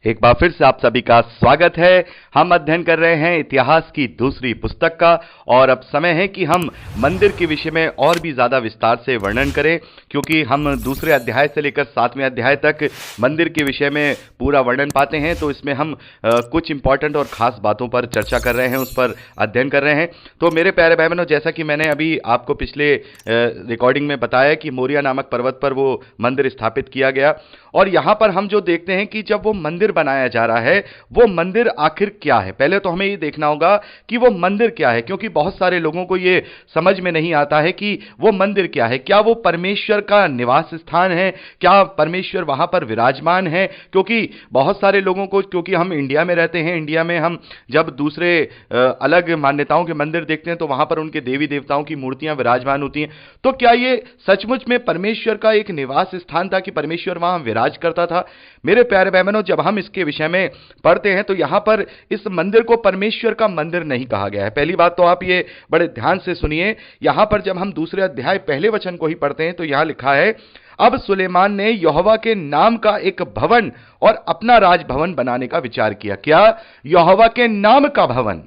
एक बार फिर से आप सभी का स्वागत है। हम अध्ययन कर रहे हैं इतिहास की दूसरी पुस्तक का और अब समय है कि हम मंदिर के विषय में और भी ज्यादा विस्तार से वर्णन करें, क्योंकि हम दूसरे अध्याय से लेकर 7वें अध्याय तक मंदिर के विषय में पूरा वर्णन पाते हैं। तो इसमें हम कुछ इंपॉर्टेंट और खास बातों पर चर्चा कर रहे हैं, उस पर अध्ययन कर रहे हैं। तो मेरे प्यारे भाई बहनों, जैसा कि मैंने अभी आपको पिछले रिकॉर्डिंग में बताया कि मोरिया नामक पर्वत पर वो मंदिर स्थापित किया गया, और यहां पर हम जो देखते हैं कि जब वो मंदिर बनाया जा रहा है, वो मंदिर आखिर क्या है। पहले तो हमें ये देखना होगा कि वो मंदिर क्या है, क्योंकि बहुत सारे लोगों को ये समझ में नहीं आता है कि वो मंदिर क्या है। क्या वो परमेश्वर का निवास स्थान है? क्या परमेश्वर वहां पर विराजमान है? क्योंकि बहुत सारे लोगों को, क्योंकि हम इंडिया में रहते हैं, इंडिया में हम जब दूसरे अलग मान्यताओं के मंदिर देखते हैं तो वहां पर उनके देवी देवताओं की मूर्तियां विराजमान होती हैं। तो क्या ये सचमुच में परमेश्वर का एक निवास स्थान था कि परमेश्वर वहां विराज करता था? मेरे प्यारे भाई बहनों, जब हम इसके विषय में पढ़ते हैं तो यहां पर इस मंदिर को परमेश्वर का मंदिर नहीं कहा गया है। पहली बात तो आप ये बड़े ध्यान से सुनिए। यहां पर जब हम दूसरे अध्याय पहले वचन को ही पढ़ते हैं तो यहां लिखा है, अब सुलेमान ने यहोवा के नाम का एक भवन और अपना राजभवन बनाने का विचार किया। क्या? यहोवा के नाम का भवन।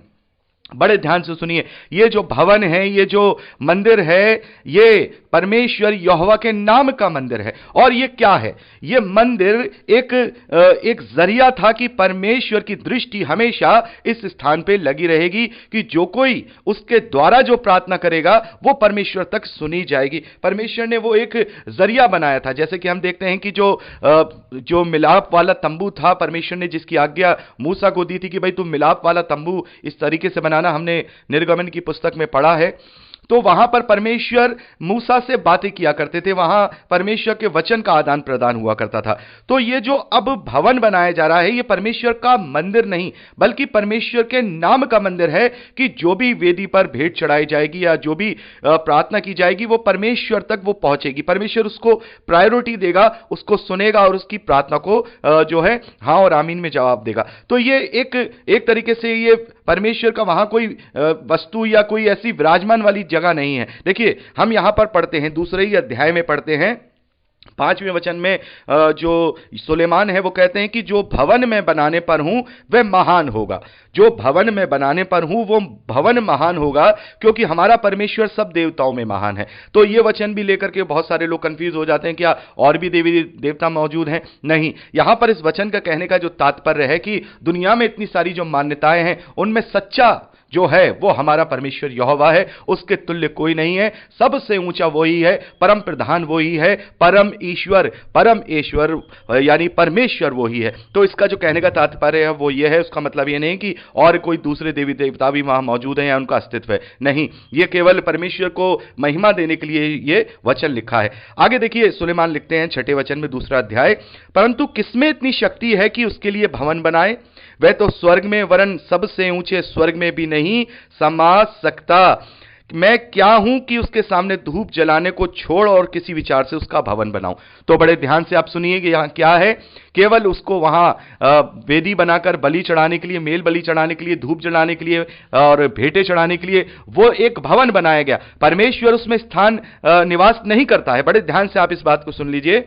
बड़े ध्यान से सुनिए, ये जो भवन है, ये जो मंदिर है, ये परमेश्वर यहोवा के नाम का मंदिर है। और ये क्या है? ये मंदिर एक जरिया था कि परमेश्वर की दृष्टि हमेशा इस स्थान पे लगी रहेगी कि जो कोई उसके द्वारा जो प्रार्थना करेगा वो परमेश्वर तक सुनी जाएगी। परमेश्वर ने वो एक जरिया बनाया था। जैसे कि हम देखते हैं कि जो मिलाप वाला तंबू था, परमेश्वर ने जिसकी आज्ञा मूसा को दी थी कि भाई तुम मिलाप वाला तंबू इस तरीके से बनाना, हमने निर्गमन की पुस्तक में पढ़ा है। तो वहां पर परमेश्वर मूसा से बातें किया करते थे, वहां परमेश्वर के वचन का आदान प्रदान हुआ करता था। तो ये जो अब भवन बनाया जा रहा है, ये परमेश्वर का मंदिर नहीं बल्कि परमेश्वर के नाम का मंदिर है कि जो भी वेदी पर भेंट चढ़ाई जाएगी या जो भी प्रार्थना की जाएगी वो परमेश्वर तक वो पहुंचेगी। परमेश्वर उसको प्रायोरिटी देगा, उसको सुनेगा और उसकी प्रार्थना को जो है हाँ और आमीन में जवाब देगा। तो ये एक तरीके से ये परमेश्वर का वहां कोई वस्तु या कोई ऐसी विराजमान वाली जगह नहीं है। देखिए, हम यहां पर पढ़ते हैं, दूसरे ही अध्याय में पढ़ते हैं 5वें वचन में, जो सुलेमान है वो कहते हैं कि जो भवन में बनाने पर हूं वह महान होगा। जो भवन में बनाने पर हूं वो भवन महान होगा, क्योंकि हमारा परमेश्वर सब देवताओं में महान है। तो ये वचन भी लेकर के बहुत सारे लोग कंफ्यूज हो जाते हैं, क्या और भी देवी देवता मौजूद हैं? नहीं, यहां पर इस वचन का कहने का जो तात्पर्य है कि दुनिया में इतनी सारी जो मान्यताएं हैं उनमें सच्चा जो है वो हमारा परमेश्वर यहोवा है, उसके तुल्य कोई नहीं है। सबसे ऊंचा वही है, परम प्रधान वही है, परम ईश्वर यानी परमेश्वर वही है। तो इसका जो कहने का तात्पर्य है वो ये है, उसका मतलब ये नहीं कि और कोई दूसरे देवी देवता भी वहां मौजूद हैं या उनका अस्तित्व है, नहीं, ये केवल परमेश्वर को महिमा देने के लिए ये वचन लिखा है। आगे देखिए, सुलेमान लिखते हैं 6ठे वचन में, दूसरा अध्याय, परंतु किसमें इतनी शक्ति है कि उसके लिए भवन बनाए? वह तो स्वर्ग में वरन सबसे ऊंचे स्वर्ग में भी नहीं समा सकता। मैं क्या हूं कि उसके सामने धूप जलाने को छोड़ और किसी विचार से उसका भवन बनाऊं? तो बड़े ध्यान से आप सुनिए कि यहां क्या है। केवल उसको वहां वेदी बनाकर बलि चढ़ाने के लिए, मेल बलि चढ़ाने के लिए, धूप जलाने के लिए और भेंटें चढ़ाने के लिए वो एक भवन बनाया गया। परमेश्वर उसमें स्थान निवास नहीं करता है। बड़े ध्यान से आप इस बात को सुन लीजिए,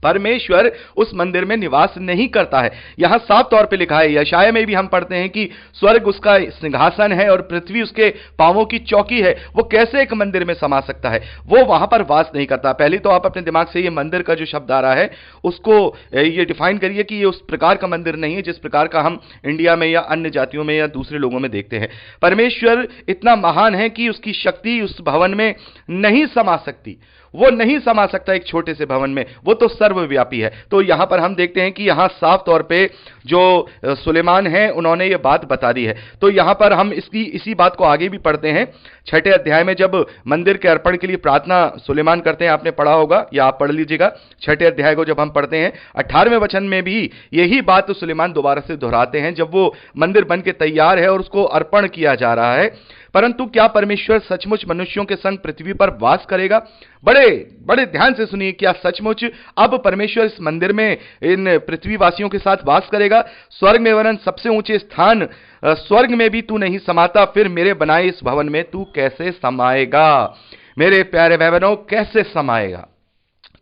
परमेश्वर उस मंदिर में निवास नहीं करता है। यहां साफ तौर पे लिखा है, यशाया में भी हम पढ़ते हैं कि स्वर्ग उसका सिंहासन है और पृथ्वी उसके पांवों की चौकी है। वो कैसे एक मंदिर में समा सकता है? वो वहां पर वास नहीं करता। पहले तो आप अपने दिमाग से ये मंदिर का जो शब्द आ रहा है उसको ये डिफाइन करिए कि ये उस प्रकार का मंदिर नहीं है जिस प्रकार का हम इंडिया में या अन्य जातियों में या दूसरे लोगों में देखते हैं। परमेश्वर इतना महान है कि उसकी शक्ति उस भवन में नहीं समा सकती। वो नहीं समा सकता एक छोटे से भवन में, वो तो सर्वव्यापी है। तो यहां पर हम देखते हैं कि यहां साफ तौर पे जो सुलेमान है उन्होंने ये बात बता दी है। तो यहां पर हम इसी बात को आगे भी पढ़ते हैं 6ठे अध्याय में, जब मंदिर के अर्पण के लिए प्रार्थना सुलेमान करते हैं। आपने पढ़ा होगा या आप पढ़ लीजिएगा 6ठे अध्याय को जब हम पढ़ते हैं, 18वें वचन में भी यही बात सुलेमान दोबारा से दोहराते हैं जब वो मंदिर बन के तैयार है और उसको अर्पण किया जा रहा है। परंतु क्या परमेश्वर सचमुच मनुष्यों के संग पृथ्वी पर वास करेगा? बड़े ध्यान से सुनिए, क्या सचमुच अब परमेश्वर इस मंदिर में इन पृथ्वीवासियों के साथ वास करेगा? स्वर्ग में वरन सबसे ऊंचे स्थान स्वर्ग में भी तू नहीं समाता, फिर मेरे बनाए इस भवन में तू कैसे समाएगा? मेरे प्यारे भाई बहनों, कैसे समाएगा?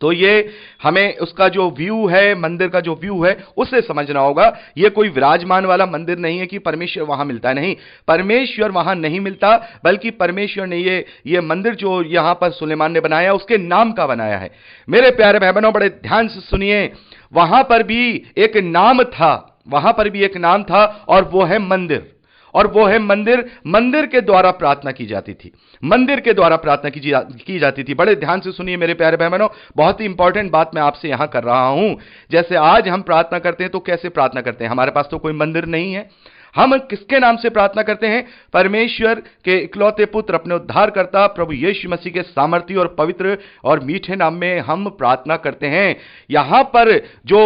तो ये हमें उसका जो व्यू है, मंदिर का जो व्यू है, उसे समझना होगा। ये कोई विराजमान वाला मंदिर नहीं है कि परमेश्वर वहां मिलता है, नहीं, परमेश्वर वहां नहीं मिलता, बल्कि परमेश्वर ने ये मंदिर जो यहां पर सुलेमान ने बनाया, उसके नाम का बनाया है। मेरे प्यारे भाई बहनों, बड़े ध्यान से सुनिए, वहां पर भी एक नाम था, वहां पर भी एक नाम था, और वो है मंदिर। और वो है मंदिर। मंदिर के द्वारा प्रार्थना की जाती थी, मंदिर के द्वारा प्रार्थना की जाती थी। बड़े ध्यान से सुनिए मेरे प्यारे बहनों, बहुत ही इंपॉर्टेंट बात मैं आपसे यहां कर रहा हूं। जैसे आज हम प्रार्थना करते हैं तो कैसे प्रार्थना करते हैं? हमारे पास तो कोई मंदिर नहीं है, हम किसके नाम से प्रार्थना करते हैं? परमेश्वर के इकलौते पुत्र, अपने उद्धारकर्ता प्रभु यीशु मसीह के सामर्थी और पवित्र और मीठे नाम में हम प्रार्थना करते हैं। यहां पर जो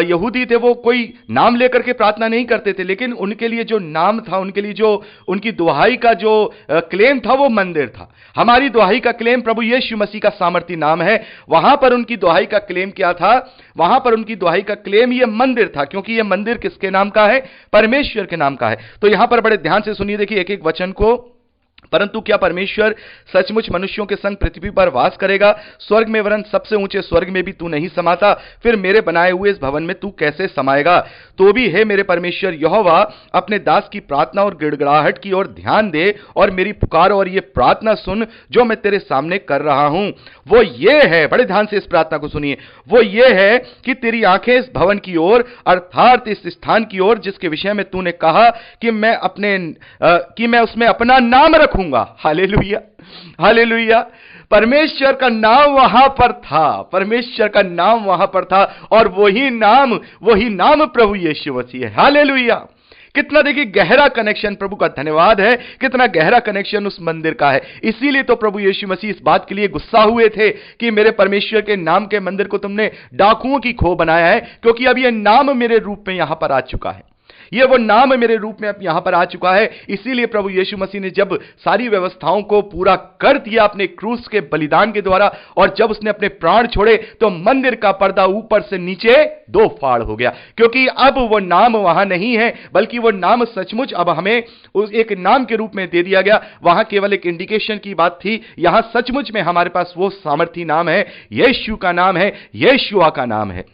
यहूदी थे वो कोई नाम लेकर के प्रार्थना नहीं करते थे, लेकिन उनके लिए जो नाम था, उनके लिए जो उनकी दुहाई का जो क्लेम था, वो मंदिर था। हमारी दुहाई का क्लेम प्रभु यीशु मसीह का सामर्थी नाम है। वहां पर उनकी दुहाई का क्लेम क्या था? वहां पर उनकी दुहाई का क्लेम ये मंदिर था, क्योंकि ये मंदिर किसके नाम का है? परमेश्वर के नाम का है। तो यहां पर बड़े ध्यान से सुनिए, देखिए एक एक वचन को। परंतु क्या परमेश्वर सचमुच मनुष्यों के संग पृथ्वी पर वास करेगा? स्वर्ग में, वरन सबसे ऊंचे स्वर्ग में भी तू नहीं समाता, फिर मेरे बनाए हुए इस भवन में तू कैसे समाएगा? तो भी हे मेरे परमेश्वर यहोवा, अपने दास की प्रार्थना और गिड़गिड़ाहट की ओर ध्यान दे, और मेरी पुकार और ये प्रार्थना सुन जो मैं तेरे सामने कर रहा हूं। वो ये है, बड़े ध्यान से इस प्रार्थना को सुनिए, वो ये है कि तेरी आंखें इस भवन की ओर, अर्थात इस स्थान की ओर जिसके विषय में तूने कहा कि मैं उसमें अपना नाम रखूंगा। Hallelujah, hallelujah. परमेश्वर का नाम वहां पर था, परमेश्वर का नाम वहां पर था, और वही नाम प्रभु यीशु मसीह है। हालेलुया। कितना देखिए गहरा कनेक्शन, प्रभु का धन्यवाद है, कितना गहरा कनेक्शन उस मंदिर का है। इसीलिए तो प्रभु यीशु मसीह इस बात के लिए गुस्सा हुए थे कि मेरे परमेश्वर के नाम के मंदिर को तुमने डाकुओं की खो बनाया है, क्योंकि अब यह नाम मेरे रूप में यहां पर आ चुका है, ये वो नाम मेरे रूप में अब यहां पर आ चुका है। इसीलिए प्रभु यीशु मसीह ने जब सारी व्यवस्थाओं को पूरा कर दिया अपने क्रूस के बलिदान के द्वारा, और जब उसने अपने प्राण छोड़े, तो मंदिर का पर्दा ऊपर से नीचे दो फाड़ हो गया, क्योंकि अब वो नाम वहां नहीं है, बल्कि वो नाम सचमुच अब हमें उस एक नाम के रूप में दे दिया गया। वहां केवल एक इंडिकेशन की बात थी, यहां सचमुच में हमारे पास वो सामर्थी नाम है, यीशु का नाम है, यीशुआ का नाम है।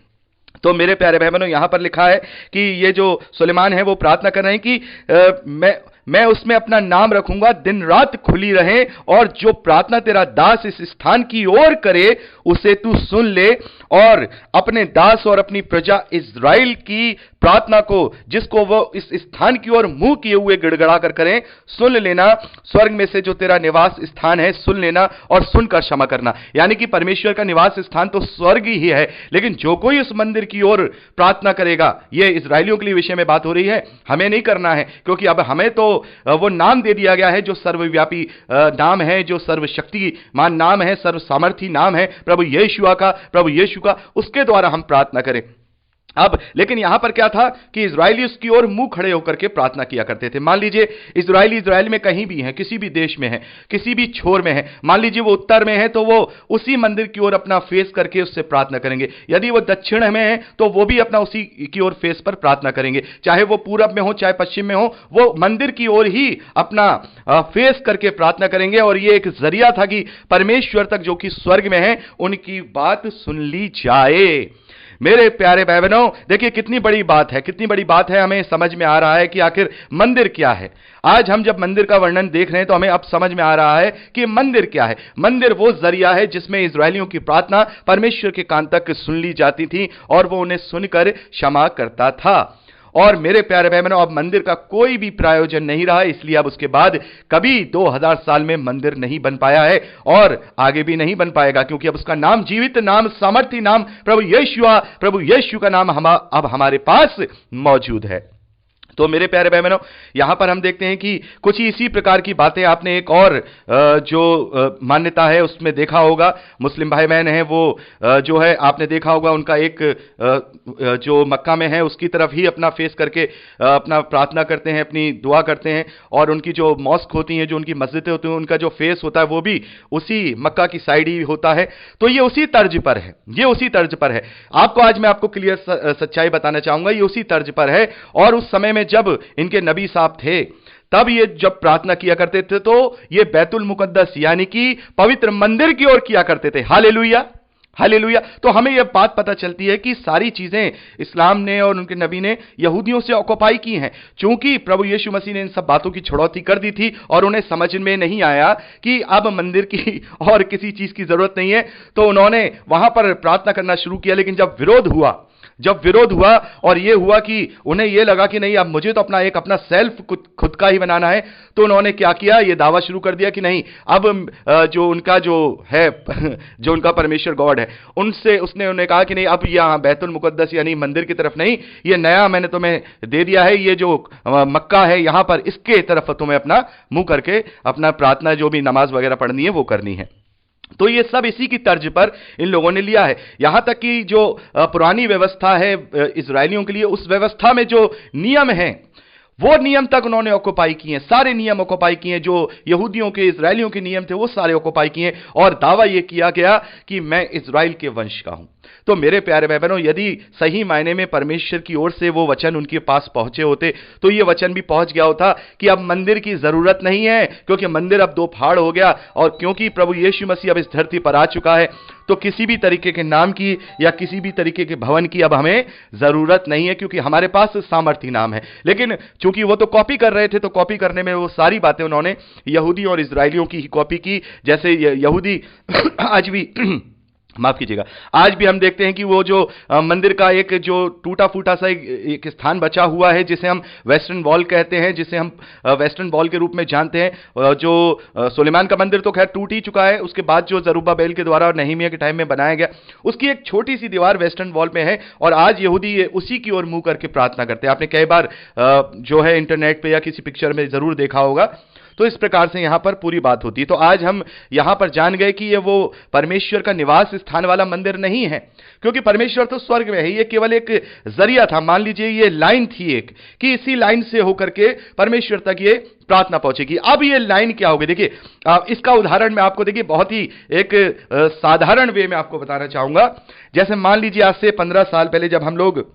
तो मेरे प्यारे भाई बहनों, यहां पर लिखा है कि ये जो सुलेमान है वो प्रार्थना कर रहे हैं कि मैं उसमें अपना नाम रखूंगा, दिन रात खुली रहे, और जो प्रार्थना तेरा दास इस स्थान की ओर करे उसे तू सुन ले, और अपने दास और अपनी प्रजा इज़राइल की प्रार्थना को, जिसको वो इस स्थान की ओर मुंह किए हुए गिड़गिड़ा कर करें, सुन लेना। स्वर्ग में से जो तेरा निवास स्थान है सुन लेना, और सुनकर क्षमा करना। यानी कि परमेश्वर का निवास स्थान तो स्वर्ग ही है, लेकिन जो कोई उस मंदिर की ओर प्रार्थना करेगा, ये इजरायलियों के लिए विषय में बात हो रही है, हमें नहीं करना है, क्योंकि अब हमें तो वो नाम दे दिया गया है जो सर्वव्यापी नाम है, जो सर्वशक्तिमान नाम है, सर्व सामर्थी नाम है प्रभु यीशुआ का, प्रभु यीशु का। उसके द्वारा हम प्रार्थना करें। अब लेकिन यहां पर क्या था कि इजरायली उसकी ओर मुंह खड़े होकर के प्रार्थना किया करते थे। मान लीजिए इजराइल में कहीं भी है, किसी भी देश में है, किसी भी छोर में है, मान लीजिए वो उत्तर में है, तो वो उसी मंदिर की ओर अपना फेस करके उससे प्रार्थना करेंगे। यदि वो दक्षिण में है तो वो भी अपना उसी की ओर फेस पर प्रार्थना करेंगे। चाहे वो पूरब में हो चाहे पश्चिम में हो, वो मंदिर की ओर ही अपना फेस करके प्रार्थना करेंगे। और ये एक जरिया था कि परमेश्वर तक जो कि स्वर्ग में है उनकी बात सुन ली जाए। मेरे प्यारे भाई बहनों, देखिए कितनी बड़ी बात है, कितनी बड़ी बात है। हमें समझ में आ रहा है कि आखिर मंदिर क्या है। आज हम जब मंदिर का वर्णन देख रहे हैं तो हमें अब समझ में आ रहा है कि मंदिर क्या है। मंदिर वो जरिया है जिसमें इजरायलियों की प्रार्थना परमेश्वर के कान तक सुन ली जाती थी, और वो उन्हें सुनकर क्षमा करता था। और मेरे प्यारे भाई बहनों, अब मंदिर का कोई भी प्रायोजन नहीं रहा, इसलिए अब उसके बाद कभी 2000 साल में मंदिर नहीं बन पाया है, और आगे भी नहीं बन पाएगा, क्योंकि अब उसका नाम, जीवित नाम, सामर्थी नाम प्रभु यीशु का नाम अब हमारे पास मौजूद है। तो मेरे प्यारे भाई बहनों, यहां पर हम देखते हैं कि कुछ इसी प्रकार की बातें आपने एक और जो मान्यता है उसमें देखा होगा। मुस्लिम भाई बहन हैं वो जो है आपने देखा होगा, उनका एक जो मक्का में है उसकी तरफ ही अपना फेस करके अपना प्रार्थना करते हैं, अपनी दुआ करते हैं, और उनकी जो मॉस्क होती हैं, जो उनकी मस्जिदें होती हैं, उनका जो फेस होता है वो भी उसी मक्का की साइड ही होता है। तो ये उसी तर्ज पर है, ये उसी तर्ज पर है। आज मैं आपको क्लियर सच्चाई बताना चाहूंगा, ये उसी तर्ज पर है। और उस समय में जब इनके नबी साहब थे, तब ये जब प्रार्थना किया करते थे तो ये बैतुल मुकद्दस यानी कि पवित्र मंदिर की ओर किया करते थे। Hallelujah, hallelujah. तो हमें यह बात पता चलती है कि सारी चीजें इस्लाम ने और उनके नबी ने यहूदियों से ऑक्युपाई की हैं, चूंकि प्रभु यीशु मसीह ने इन सब बातों की छुड़ौती कर दी थी और उन्हें समझ में नहीं आया कि अब मंदिर की और किसी चीज की जरूरत नहीं है, तो उन्होंने वहां पर प्रार्थना करना शुरू किया। लेकिन जब विरोध हुआ और यह हुआ कि उन्हें यह लगा कि नहीं, अब मुझे तो अपना सेल्फ खुद का ही बनाना है, तो उन्होंने क्या किया, यह दावा शुरू कर दिया कि नहीं, अब जो उनका परमेश्वर गॉड है, उसने उन्हें कहा कि नहीं, अब यहां बैतुल मुकद्दस यानी मंदिर की तरफ नहीं, यह नया मैंने तुम्हें दे दिया है, ये जो मक्का है यहां पर, इसके तरफ तुम्हें अपना मुंह करके अपना प्रार्थना जो भी नमाज वगैरह पढ़नी है वो करनी है। तो ये सब इसी की तर्ज पर इन लोगों ने लिया है। यहां तक कि जो पुरानी व्यवस्था है इजरायलियों के लिए, उस व्यवस्था में जो नियम हैं वो नियम तक उन्होंने ऑक्युपाई किए हैं, सारे नियम ऑक्युपाई किए हैं, जो यहूदियों के इजरायलियों के नियम थे वो सारे ऑक्युपाई किए हैं, और दावा यह किया गया कि मैं इजराइल के वंश का हूं। तो मेरे प्यारे भाई बहनों, यदि सही मायने में परमेश्वर की ओर से वो वचन उनके पास पहुंचे होते तो ये वचन भी पहुंच गया होता कि अब मंदिर की जरूरत नहीं है, क्योंकि मंदिर अब दो फाड़ हो गया, और क्योंकि प्रभु यीशु मसीह अब इस धरती पर आ चुका है, तो किसी भी तरीके के नाम की या किसी भी तरीके के भवन की अब हमें जरूरत नहीं है, क्योंकि हमारे पास सामर्थी नाम है। लेकिन चूंकि वो तो कॉपी कर रहे थे, तो कॉपी करने में वो सारी बातें उन्होंने यहूदी और इजरायलियों की ही कॉपी की। जैसे यहूदी आज भी माफ कीजिएगा, आज भी हम देखते हैं कि वो जो मंदिर का एक जो टूटा फूटा सा एक स्थान बचा हुआ है, जिसे हम वेस्टर्न वॉल कहते हैं, जिसे हम वेस्टर्न वॉल के रूप में जानते हैं, जो सुलेमान का मंदिर तो खैर टूट ही चुका है, उसके बाद जो जरूब्बाबेल के द्वारा और नehemiah के टाइम में बनाया गया, उसकी एक छोटी सी दीवार वेस्टर्न वॉल में है, और आज यहूदी उसी की ओर मुंह करके प्रार्थना करते हैं। आपने कई बार जो है इंटरनेट पे या किसी पिक्चर में जरूर देखा होगा। तो इस प्रकार से यहां पर पूरी बात होती है। तो आज हम यहां पर जान गए कि ये वो परमेश्वर का निवास स्थान वाला मंदिर नहीं है, क्योंकि परमेश्वर तो स्वर्ग में है, ये केवल एक जरिया था। मान लीजिए ये लाइन थी एक, कि इसी लाइन से होकर के परमेश्वर तक ये प्रार्थना पहुंचेगी। अब ये लाइन क्या होगी, देखिए इसका उदाहरण मैं आपको देखिए बहुत ही एक साधारण वे में आपको बताना चाहूंगा। जैसे मान लीजिए आज से 15 साल पहले जब हम लोग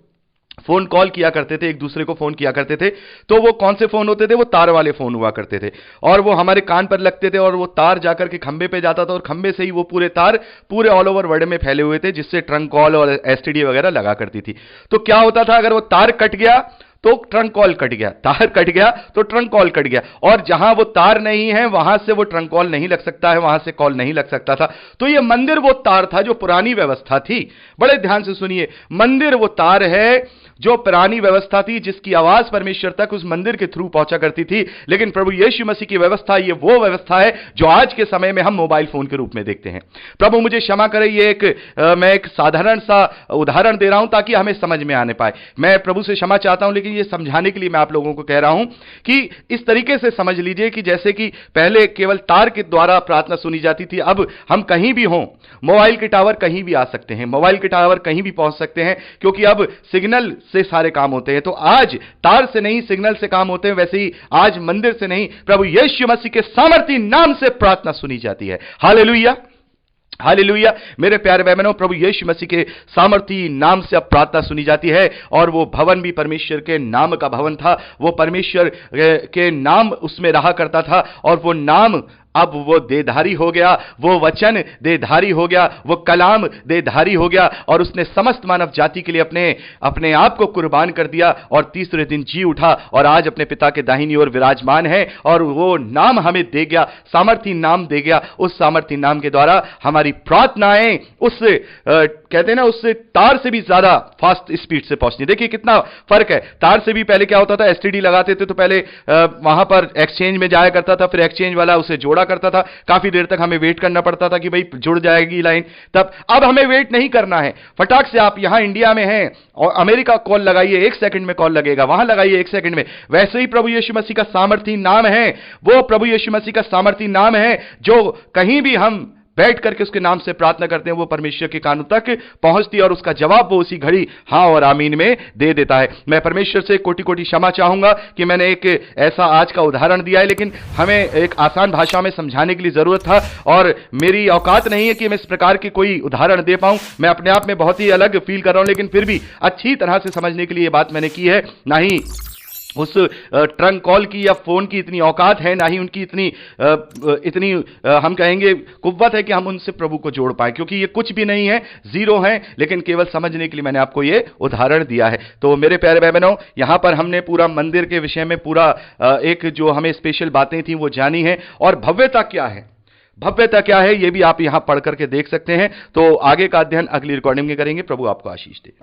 फोन कॉल किया करते थे, एक दूसरे को फोन किया करते थे, तो वो कौन से फोन होते थे, वो तार वाले फोन हुआ करते थे, और वो हमारे कान पर लगते थे, और वो तार जाकर के खंबे पे जाता था, और खंबे से ही वो पूरे तार पूरे ऑल ओवर वर्ल्ड में फैले हुए थे, जिससे ट्रंक कॉल और एसटीडी वगैरह लगा करती थी। तो क्या होता था, अगर वो तार कट गया तो ट्रंक कॉल कट गया, तार कट गया तो ट्रंक कॉल कट गया, और जहां वो तार नहीं है वहां से वो ट्रंक कॉल नहीं लग सकता है, वहां से कॉल नहीं लग सकता था। तो ये मंदिर वो तार था जो पुरानी व्यवस्था थी। बड़े ध्यान से सुनिए, मंदिर वो तार है जो पुरानी व्यवस्था थी, जिसकी आवाज परमेश्वर तक उस मंदिर के थ्रू पहुंचा करती थी। लेकिन प्रभु यीशु मसीह की व्यवस्था ये वो व्यवस्था है जो आज के समय में हम मोबाइल फोन के रूप में देखते हैं। प्रभु मुझे क्षमा करे, ये मैं एक साधारण सा उदाहरण दे रहा हूं ताकि हमें समझ में आने पाए। मैं प्रभु से क्षमा चाहता हूं, लेकिन ये समझाने के लिए मैं आप लोगों को कह रहा हूं कि इस तरीके से समझ लीजिए कि जैसे कि पहले केवल तार के द्वारा प्रार्थना सुनी जाती थी, अब हम कहीं भी हों, मोबाइल के टावर कहीं भी आ सकते हैं, मोबाइल के टावर कहीं भी पहुंच सकते हैं, क्योंकि अब सिग्नल से सारे काम होते हैं। तो आज तार से नहीं, सिग्नल से काम होते हैं। वैसे ही आज मंदिर से नहीं, प्रभु यीशु मसीह के सामर्थी नाम से प्रार्थना सुनी जाती है। Hallelujah, hallelujah. मेरे प्यारे भाई बहनों, प्रभु यीशु मसीह के सामर्थी नाम से अब प्रार्थना सुनी जाती है, और वो भवन भी परमेश्वर के नाम का भवन था। वो परमेश्वर के नाम उसमें रहा करता था, और वो नाम अब वो देधारी हो गया, वो वचन देधारी हो गया, वो कलाम देधारी हो गया, और उसने समस्त मानव जाति के लिए अपने आप को कुर्बान कर दिया, और तीसरे दिन जी उठा, और आज अपने पिता के दाहिनी ओर विराजमान है, और वो नाम हमें दे गया, सामर्थी नाम दे गया। उस सामर्थी नाम के द्वारा हमारी प्रार्थनाएं उस कहते हैं ना, उससे तार से भी ज्यादा फास्ट स्पीड से पहुंचनी। देखिए कितना फर्क है। तार से भी पहले क्या होता था, एसटीडी लगाते थे तो पहले वहां पर एक्सचेंज में जाया करता था, फिर एक्सचेंज वाला उसे जोड़ा करता था, काफी देर तक हमें वेट करना पड़ता था कि भाई जुड़ जाएगी लाइन तब। अब हमें वेट नहीं करना है, फटाक से आप यहां इंडिया में हैं और अमेरिका कॉल लगाइए, 1 सेकंड में कॉल लगेगा, वहां लगाइए 1 सेकंड में। वैसे ही प्रभु यीशु मसीह का सामर्थी नाम है, वो प्रभु यीशु मसीह का सामर्थी नाम है जो कहीं भी हम बैठ करके उसके नाम से प्रार्थना करते हैं, वो परमेश्वर के कानों तक पहुंचती है, और उसका जवाब वो उसी घड़ी हां और आमीन में दे देता है। मैं परमेश्वर से कोटि कोटि क्षमा चाहूंगा कि मैंने एक ऐसा आज का उदाहरण दिया है, लेकिन हमें एक आसान भाषा में समझाने के लिए जरूरत था, और मेरी औकात नहीं है कि मैं इस प्रकार की कोई उदाहरण दे पाऊं। मैं अपने आप में बहुत ही अलग फील कर रहा हूं, लेकिन फिर भी अच्छी तरह से समझने के लिए ये बात मैंने की है। ना ही उस ट्रंक कॉल की या फोन की इतनी औकात है, ना ही उनकी इतनी हम कहेंगे कुव्वत है कि हम उनसे प्रभु को जोड़ पाए, क्योंकि ये कुछ भी नहीं है, जीरो है। लेकिन केवल समझने के लिए मैंने आपको ये उदाहरण दिया है। तो मेरे प्यारे भाई बहनों, यहां पर हमने पूरा मंदिर के विषय में पूरा एक जो हमें स्पेशल बातें थी वो जानी है। और भव्यता क्या है, भव्यता क्या है, ये भी आप यहां पढ़ करके देख सकते हैं। तो आगे का अध्ययन अगली रिकॉर्डिंग में करेंगे। प्रभु आपको आशीष दे।